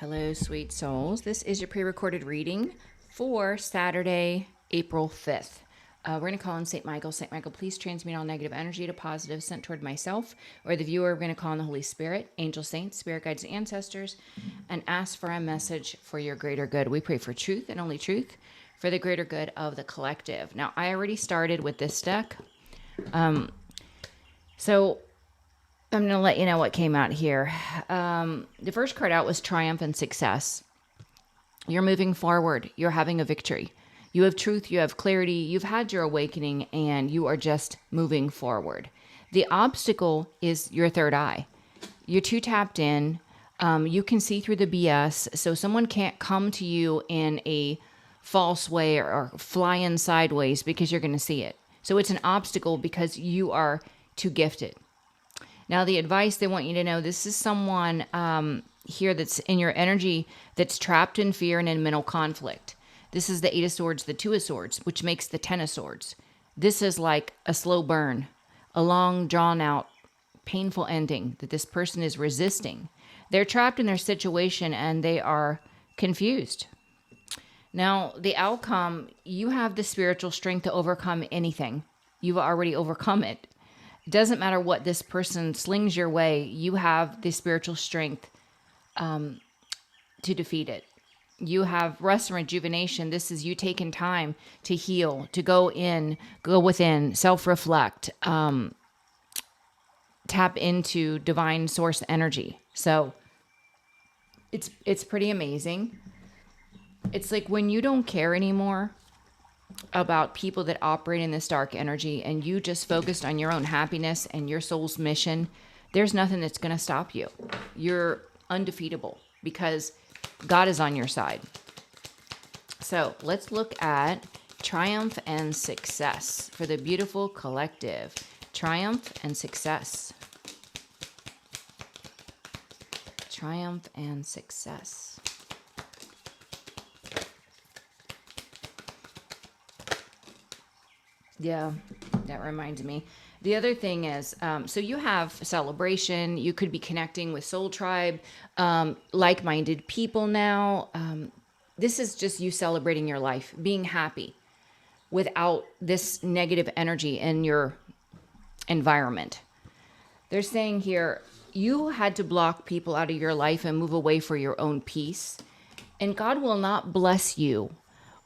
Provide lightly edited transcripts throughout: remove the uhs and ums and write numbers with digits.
Hello, sweet souls. This is your pre-recorded reading for Saturday, April 5th. We're going to call on St. Michael. St. Michael, please transmute all negative energy to positive sent toward myself or the viewer. We're going to call on the Holy Spirit, angel saints, spirit guides, and ancestors, and ask for a message for your greater good. We pray for truth and only truth for the greater good of the collective. Now, I already started with this deck. So I'm going to let you know what came out here. The first card out was triumph and success. You're moving forward. You're having a victory. You have truth. You have clarity. You've had your awakening and you are just moving forward. The obstacle is your third eye. You're too tapped in. You can see through the BS. So someone can't come to you in a false way or fly in sideways because you're going to see it. So it's an obstacle because you are too gifted. Now, the advice they want you to know, this is someone here that's in your energy that's trapped in fear and in mental conflict. This is the Eight of Swords, the Two of Swords, which makes the Ten of Swords. This is like a slow burn, a long, drawn-out, painful ending that this person is resisting. They're trapped in their situation and they are confused. Now, the outcome, you have the spiritual strength to overcome anything. You've already overcome it. It doesn't matter what this person slings your way, you have the spiritual strength to defeat it. You have rest and rejuvenation. This is you taking time to heal, to go within, self-reflect, tap into divine source energy. So it's pretty amazing. It's like when you don't care anymore about people that operate in this dark energy and you just focused on your own happiness and your soul's mission, there's nothing that's going to stop you. You're undefeatable because God is on your side. So let's look at triumph and success for the beautiful collective. Triumph and success. Triumph and success. Yeah, that reminds me. The other thing is, so you have celebration. You could be connecting with Soul Tribe, like-minded people now. This is just you celebrating your life, being happy without this negative energy in your environment. They're saying here, you had to block people out of your life and move away for your own peace. And God will not bless you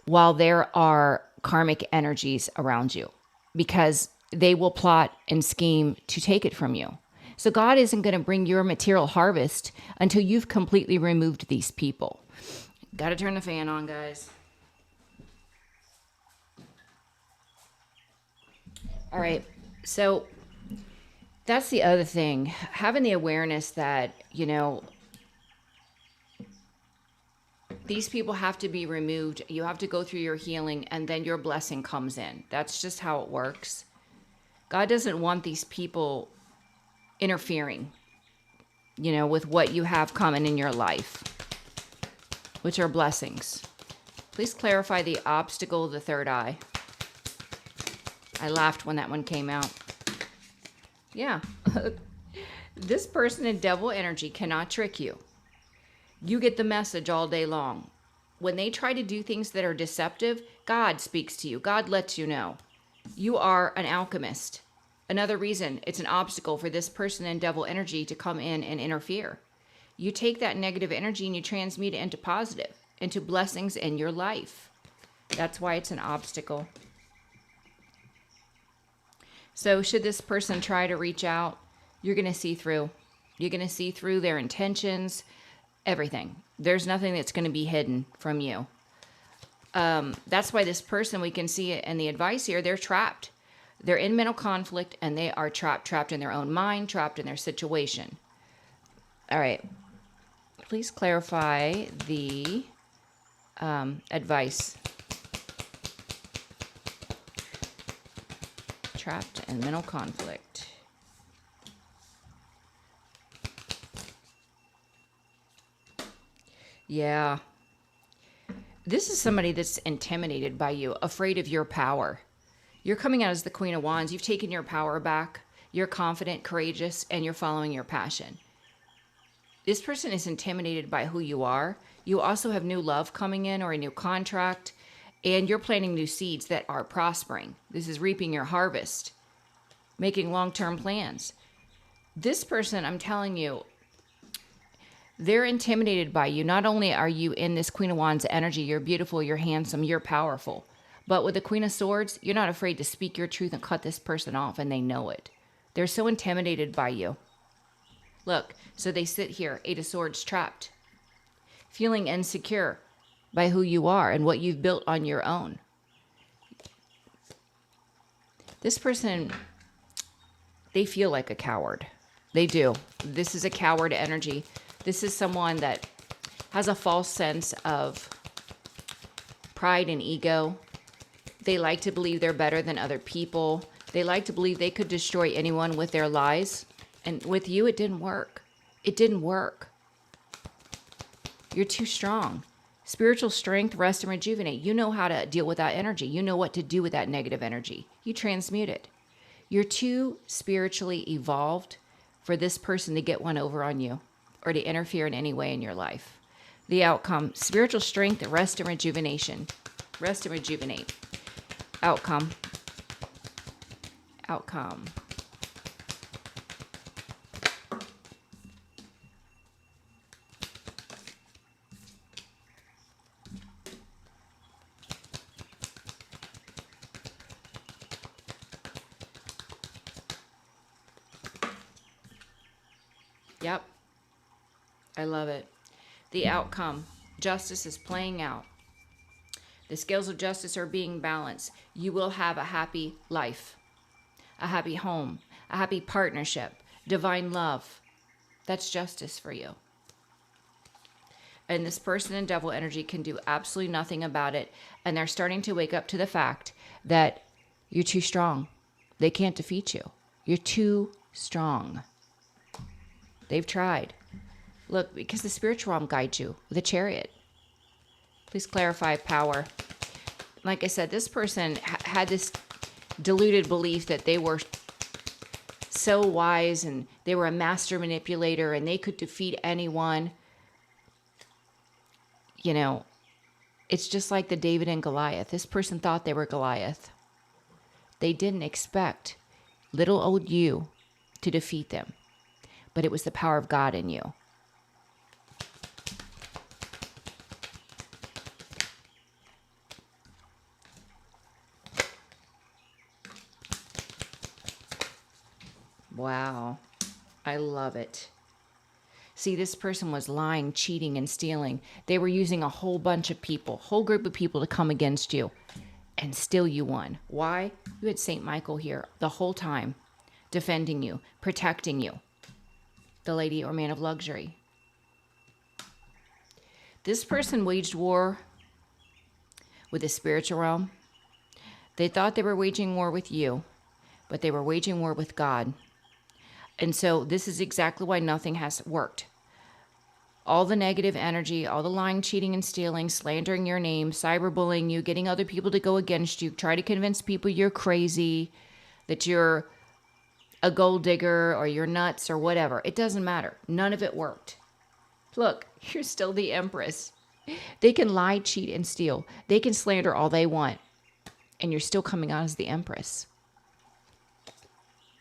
while there are karmic energies around you because they will plot and scheme to take it from you. So God isn't going to bring your material harvest until you've completely removed these people. Got to turn the fan on, guys. All right. So that's the other thing. Having the awareness that, these people have to be removed. You have to go through your healing and then your blessing comes in. That's just how it works. God doesn't want these people interfering, with what you have coming in your life, which are blessings. Please clarify the obstacle of the third eye. I laughed when that one came out. Yeah. This person in devil energy cannot trick you. You get the message all day long. When they try to do things that are deceptive, God speaks to you. God lets you know. You are an alchemist. Another reason it's an obstacle for this person in devil energy to come in and interfere. You take that negative energy and you transmute it into positive, into blessings in your life. That's why it's an obstacle. So should this person try to reach out, you're going to see through. You're going to see through their intentions. Everything. There's nothing that's going to be hidden from you. That's why this person, we can see it in the advice here, they're trapped. They're in mental conflict and they are trapped in their own mind, trapped in their situation. All right. Please clarify the advice. Trapped in mental conflict. Yeah. This is somebody that's intimidated by you, afraid of your power. You're coming out as the Queen of Wands. You've taken your power back. You're confident, courageous, and you're following your passion. This person is intimidated by who you are. You also have new love coming in or a new contract, and you're planting new seeds that are prospering. This is reaping your harvest, making long-term plans. This person, I'm telling you, they're intimidated by you. Not only are you in this Queen of Wands energy, you're beautiful, you're handsome, you're powerful. But with the Queen of Swords, you're not afraid to speak your truth and cut this person off, and they know it. They're so intimidated by you. Look, so they sit here, Eight of Swords, trapped, feeling insecure by who you are and what you've built on your own. This person, they feel like a coward. They do. This is a coward energy. This is someone that has a false sense of pride and ego. They like to believe they're better than other people. They like to believe they could destroy anyone with their lies. And with you, it didn't work. It didn't work. You're too strong. Spiritual strength, rest, and rejuvenate. You know how to deal with that energy. You know what to do with that negative energy. You transmute it. You're too spiritually evolved for this person to get one over on you or to interfere in any way in your life. The outcome, spiritual strength, rest, and rejuvenation. Rest and rejuvenate. Outcome. Outcome. Yep. I love it. The outcome. Justice is playing out. The scales of justice are being balanced. You will have a happy life, a happy home, a happy partnership, divine love. That's justice for you. And this person in devil energy can do absolutely nothing about it. And they're starting to wake up to the fact that you're too strong. They can't defeat you. You're too strong. They've tried. Look, because the spiritual realm guides you with a chariot. Please clarify power. Like I said, this person had this deluded belief that they were so wise and they were a master manipulator and they could defeat anyone. You know, it's just like the David and Goliath. This person thought they were Goliath. They didn't expect little old you to defeat them. But it was the power of God in you. Wow. I love it. See, this person was lying, cheating, and stealing. They were using a whole bunch of people, whole group of people to come against you. And still you won. Why? You had Saint Michael here the whole time, defending you, protecting you. The lady or man of luxury. This person waged war with the spiritual realm. They thought they were waging war with you, but they were waging war with God. And so this is exactly why nothing has worked. All the negative energy, all the lying, cheating, and stealing, slandering your name, cyberbullying you, getting other people to go against you, try to convince people you're crazy, that you're a gold digger or you're nuts or whatever. It doesn't matter. None of it worked. Look, you're still the Empress. They can lie, cheat, and steal. They can slander all they want. And you're still coming out as the Empress.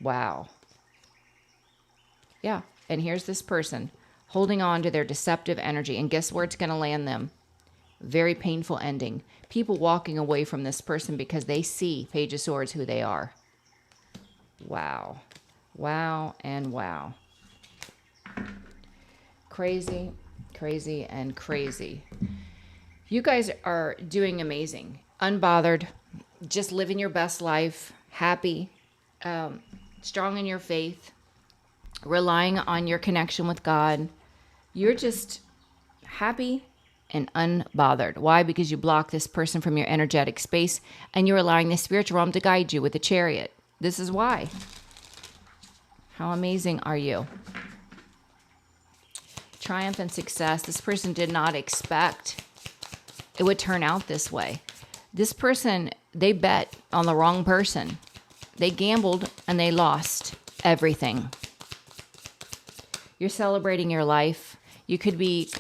Wow. Yeah. And here's this person holding on to their deceptive energy. And guess where it's going to land them? Very painful ending. People walking away from this person because they see, Page of Swords, who they are. Wow. Wow and wow. Crazy, crazy, and crazy. You guys are doing amazing. Unbothered. Just living your best life. Happy. Strong in your faith. Relying on your connection with God. You're just happy and unbothered. Why? Because you block this person from your energetic space and you're allowing the spiritual realm to guide you with the chariot. This is why. How amazing are you? Triumph and success. This person did not expect it would turn out this way. This person, they bet on the wrong person. They gambled and they lost everything. You're celebrating your life. You could be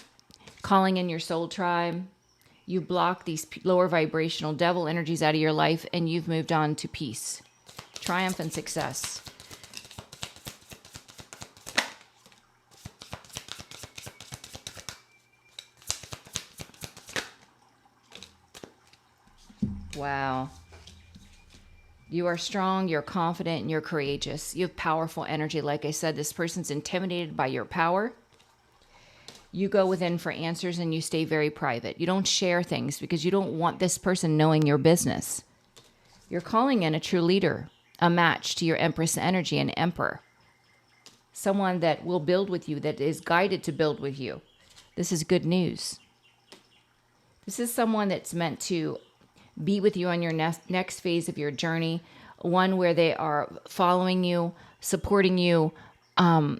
calling in your soul tribe. You block these lower vibrational devil energies out of your life, and you've moved on to peace, triumph, and success. Wow. You are strong, you're confident, and you're courageous. You have powerful energy. Like I said, this person's intimidated by your power. You go within for answers and you stay very private. You don't share things because you don't want this person knowing your business. You're calling in a true leader, a match to your Empress energy, an Emperor. Someone that will build with you, that is guided to build with you. This is good news. This is someone that's meant to be with you on your next phase of your journey, one where they are following you, supporting you,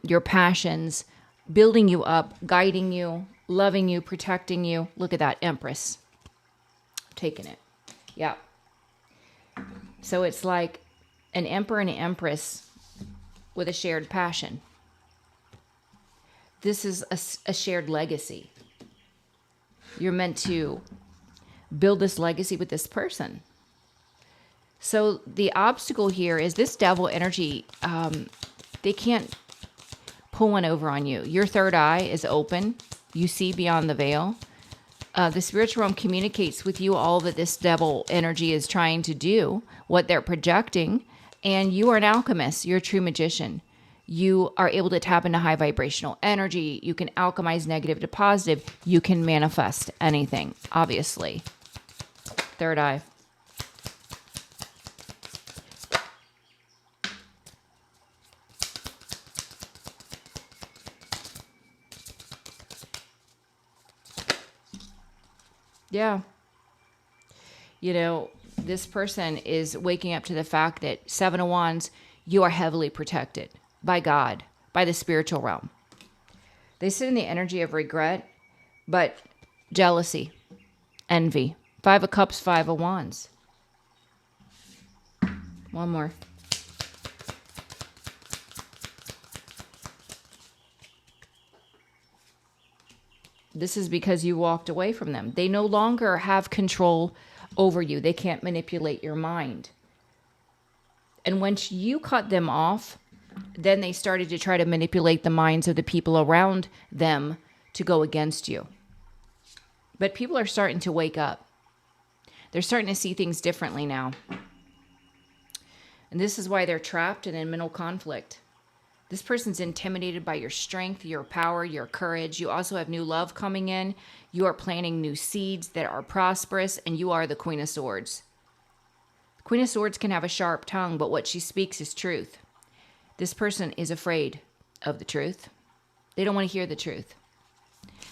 your passions, building you up, guiding you, loving you, protecting you. Look at that, Empress. Taking it. Yeah. So it's like an emperor and an empress with a shared passion. This is a shared legacy. You're meant to build this legacy with this person. So the obstacle here is this devil energy. They can't pull one over on you. Your third eye is open. You see beyond the veil. The spiritual realm communicates with you all that this devil energy is trying to do, what they're projecting, and you are an alchemist. You're a true magician. You are able to tap into high vibrational energy. You can alchemize negative to positive. You can manifest anything, obviously. Third eye. Yeah. You know, this person is waking up to the fact that Seven of Wands, you are heavily protected by God, by the spiritual realm. They sit in the energy of regret, but jealousy, envy. Five of Cups, Five of Wands. One more. This is because you walked away from them. They no longer have control over you. They can't manipulate your mind. And once you cut them off, then they started to try to manipulate the minds of the people around them to go against you. But people are starting to wake up. They're starting to see things differently now. And this is why they're trapped and in mental conflict. This person's intimidated by your strength, your power, your courage. You also have new love coming in. You are planting new seeds that are prosperous, and you are the Queen of Swords. The Queen of Swords can have a sharp tongue, but what she speaks is truth. This person is afraid of the truth. They don't want to hear the truth.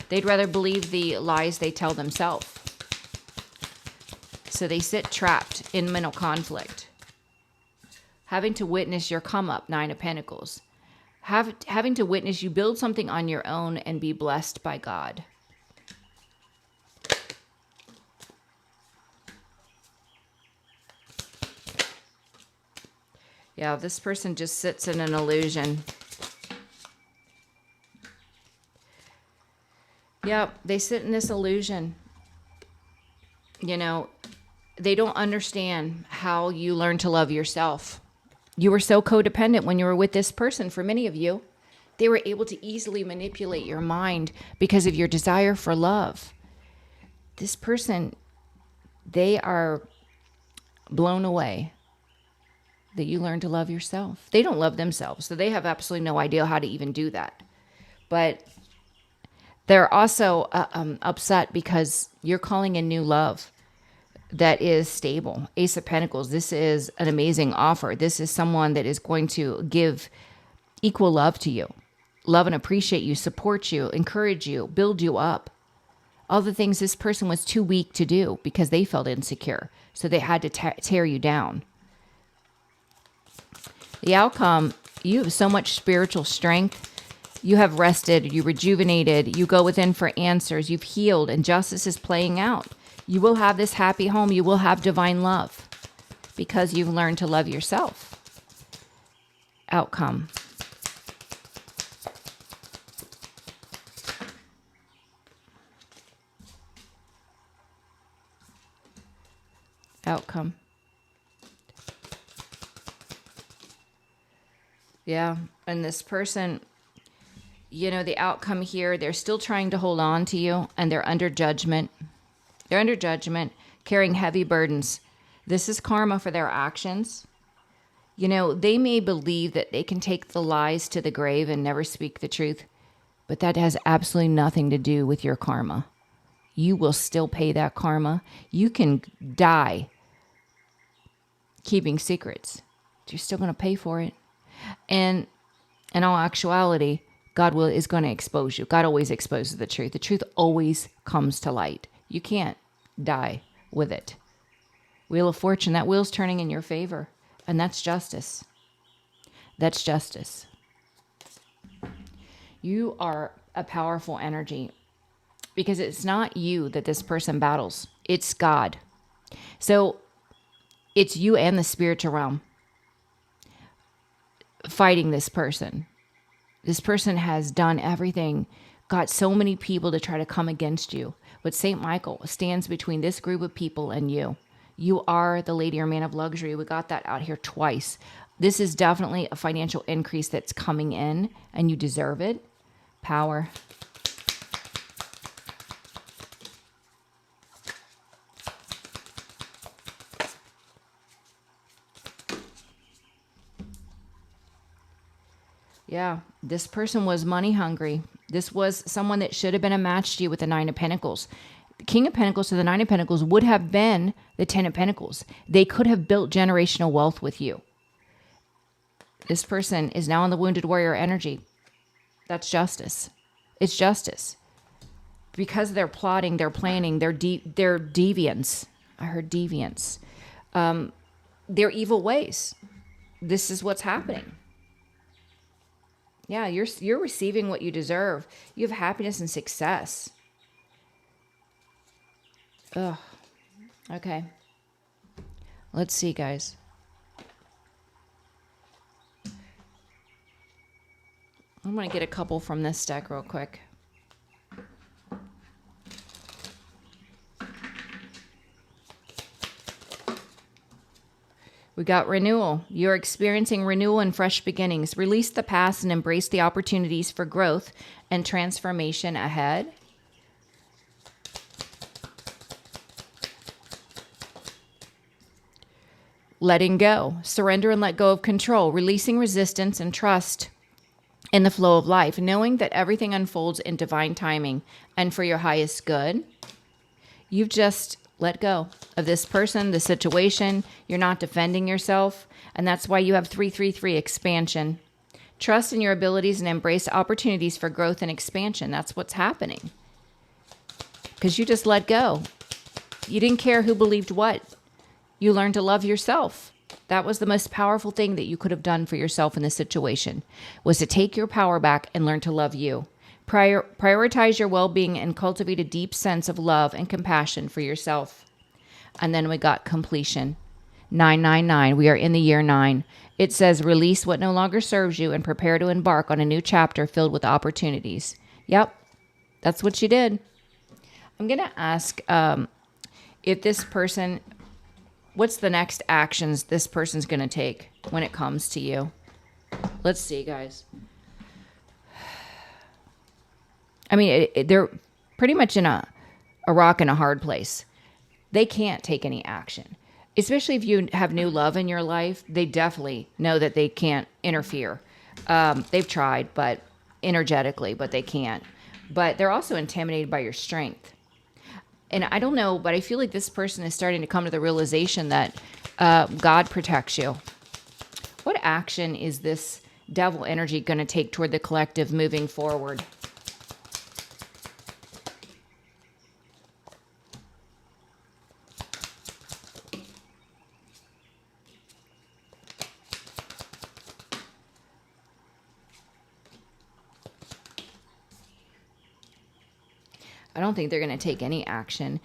They'd rather believe the lies they tell themselves. So they sit trapped in mental conflict, having to witness your come up, Nine of Pentacles. Having to witness you build something on your own and be blessed by God. Yeah, this person just sits in an illusion. Yeah, they sit in this illusion. You know, they don't understand how you learn to love yourself. You were so codependent when you were with this person. For many of you, they were able to easily manipulate your mind because of your desire for love. This person, they are blown away that you learn to love yourself. They don't love themselves, so they have absolutely no idea how to even do that. But they're also upset because you're calling in new love that is stable. Ace of Pentacles, this is an amazing offer. This is someone that is going to give equal love to you. Love and appreciate you, support you, encourage you, build you up. All the things this person was too weak to do because they felt insecure. So they had to tear you down. The outcome, you have so much spiritual strength. You have rested, you rejuvenated, you go within for answers, you've healed, and justice is playing out. You will have this happy home. You will have divine love because you've learned to love yourself. Outcome. outcome. Yeah. And this person, the outcome here, they're still trying to hold on to you, and they're under judgment. They're under judgment, carrying heavy burdens. This is karma for their actions. They may believe that they can take the lies to the grave and never speak the truth, but that has absolutely nothing to do with your karma. You will still pay that karma. You can die keeping secrets. You're still going to pay for it. And in all actuality, God is going to expose you. God always exposes the truth. The truth always comes to light. You can't die with it. Wheel of Fortune, that wheel's turning in your favor. And that's justice. That's justice. You are a powerful energy because it's not you that this person battles. It's God. So it's you and the spiritual realm fighting this person. This person has done everything, got so many people to try to come against you. But St. Michael stands between this group of people and you. You are the lady or man of luxury. We got that out here twice. This is definitely a financial increase that's coming in, and you deserve it. Power. Yeah, this person was money hungry. This was someone that should have been a match to you with the Nine of Pentacles. The King of Pentacles to the Nine of Pentacles would have been the Ten of Pentacles. They could have built generational wealth with you. This person is now in the Wounded Warrior energy. That's justice. It's justice. Because they're plotting, they're planning, they're deviants. I heard deviants. They're evil ways. This is what's happening. Yeah, you're receiving what you deserve. You have happiness and success. Ugh. Okay. Let's see, guys. I'm going to get a couple from this deck real quick. We got renewal. You're experiencing renewal and fresh beginnings. Release the past and embrace the opportunities for growth and transformation ahead. Letting go. Surrender and let go of control. Releasing resistance and trust in the flow of life. Knowing that everything unfolds in divine timing and for your highest good. You've just let go of this person, the situation. You're not defending yourself. And that's why you have 333 expansion. Trust in your abilities and embrace opportunities for growth and expansion. That's what's happening. Because you just let go. You didn't care who believed what. You learned to love yourself. That was the most powerful thing that you could have done for yourself in this situation, was to take your power back and learn to love you. Prioritize your well-being and cultivate a deep sense of love and compassion for yourself. And then we got completion. 999. We are in the year 9. It says, release what no longer serves you and prepare to embark on a new chapter filled with opportunities. Yep, that's what you did. I'm going to ask if this person, what's the next actions this person's going to take when it comes to you? Let's see, guys. I mean, they're pretty much in a rock and a hard place. They can't take any action. Especially if you have new love in your life, they definitely know that they can't interfere. They've tried, but energetically, but they can't. But they're also intimidated by your strength. And I don't know, but I feel like this person is starting to come to the realization that God protects you. What action is this devil energy going to take toward the collective moving forward? I don't think they're going to take any action.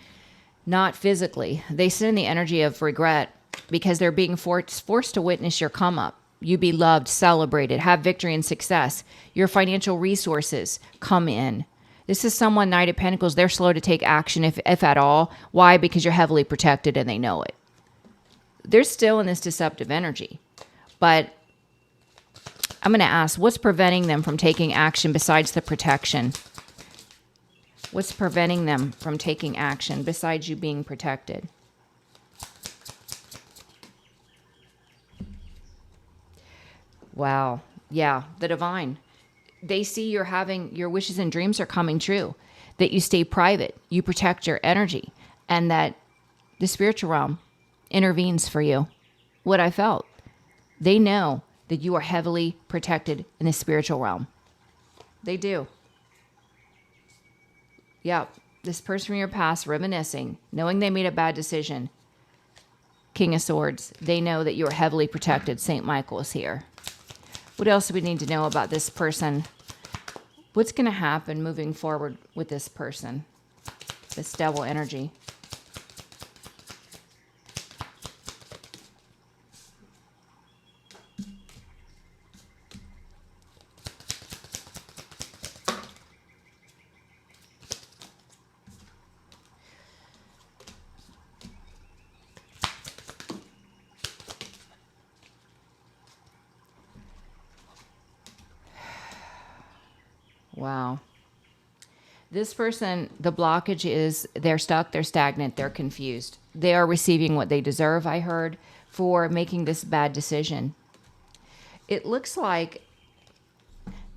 Not physically. They sit in the energy of regret because they're being forced to witness your come up. You be loved, celebrated, have victory and success. Your financial resources come in. This is someone, Knight of Pentacles, they're slow to take action if at all. Why? Because you're heavily protected and they know it. they're still in this deceptive energy. But I'm going to ask, what's preventing them from taking action besides the protection? What's preventing them from taking action besides you being protected? Wow. Yeah, the divine. They see you're having, your wishes and dreams are coming true, that you stay private, you protect your energy, and that the spiritual realm intervenes for you. What I felt, they know that you are heavily protected in the spiritual realm. They do. Yeah, this person from your past reminiscing, knowing they made a bad decision. King of Swords, they know that you are heavily protected. St. Michael is here. What else do we need to know about this person? What's going to happen moving forward with this person? This devil energy. Wow. This person, the blockage is they're stuck, they're stagnant, they're confused. They are receiving what they deserve, I heard, for making this bad decision. It looks like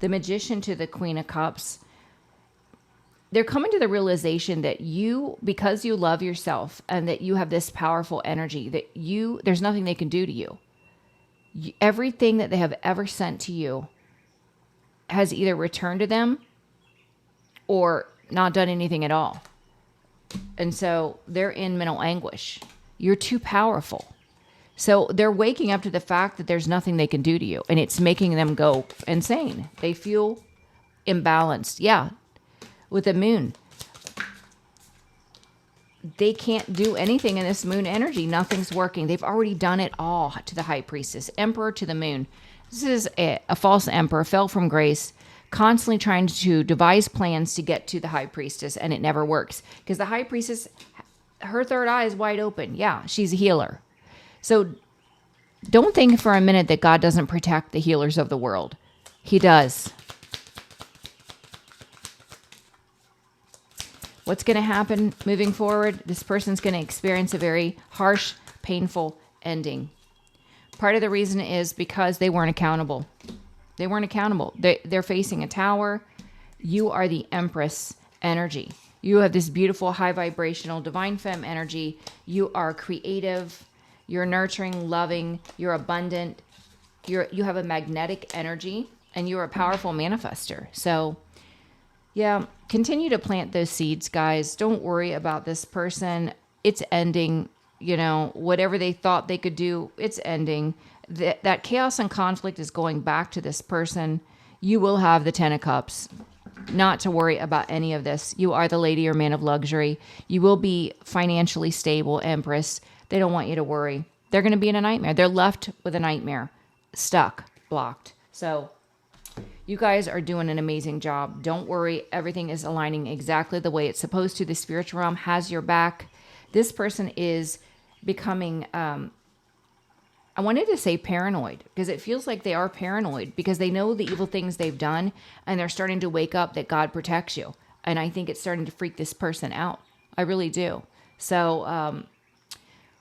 the Magician to the Queen of Cups, they're coming to the realization that you, because you love yourself and that you have this powerful energy, that there's nothing they can do to you. Everything that they have ever sent to you has either returned to them or not done anything at all. And so they're in mental anguish. You're too powerful. So they're waking up to the fact that there's nothing they can do to you, and it's making them go insane. They feel imbalanced. Yeah, with the moon. They can't do anything in this moon energy. Nothing's working. They've already done it all to the High Priestess. Emperor to the moon. This is a false emperor, fell from grace, constantly trying to devise plans to get to the High Priestess, and it never works. Because the High Priestess, her third eye is wide open. Yeah, she's a healer. So don't think for a minute that God doesn't protect the healers of the world. He does. What's going to happen moving forward? This person's going to experience a very harsh, painful ending. Part of the reason is because they weren't accountable. They weren't accountable. They're facing a tower. You are the Empress energy. You have this beautiful, high vibrational, divine femme energy. You are creative. You're nurturing, loving. You're abundant. You have a magnetic energy, and you're a powerful manifester. So, yeah, continue to plant those seeds, guys. Don't worry about this person. It's ending. You know, whatever they thought they could do, it's ending. That chaos and conflict is going back to this person. You will have the 10 of Cups. Not to worry about any of this. You are the lady or man of luxury. You will be financially stable, Empress. They don't want you to worry. They're going to be in a nightmare. They're left with a nightmare. Stuck. Blocked. So you guys are doing an amazing job. Don't worry. Everything is aligning exactly the way it's supposed to. The spiritual realm has your back. This person is becoming, I wanted to say paranoid, because it feels like they are paranoid because they know the evil things they've done, and they're starting to wake up that God protects you. And I think it's starting to freak this person out. I really do. So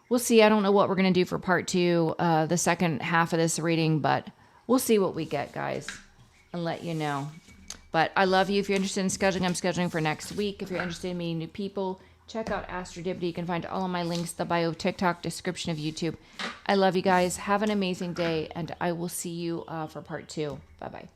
we'll see. I don't know what we're going to do for part 2, the second half of this reading, but we'll see what we get, guys, and let you know. But I love you. If you're interested in scheduling, I'm scheduling for next week. If you're interested in meeting new people, check out Astrodivity. You can find all of my links, the bio of TikTok, description of YouTube. I love you guys. Have an amazing day, and I will see you for part 2. Bye-bye.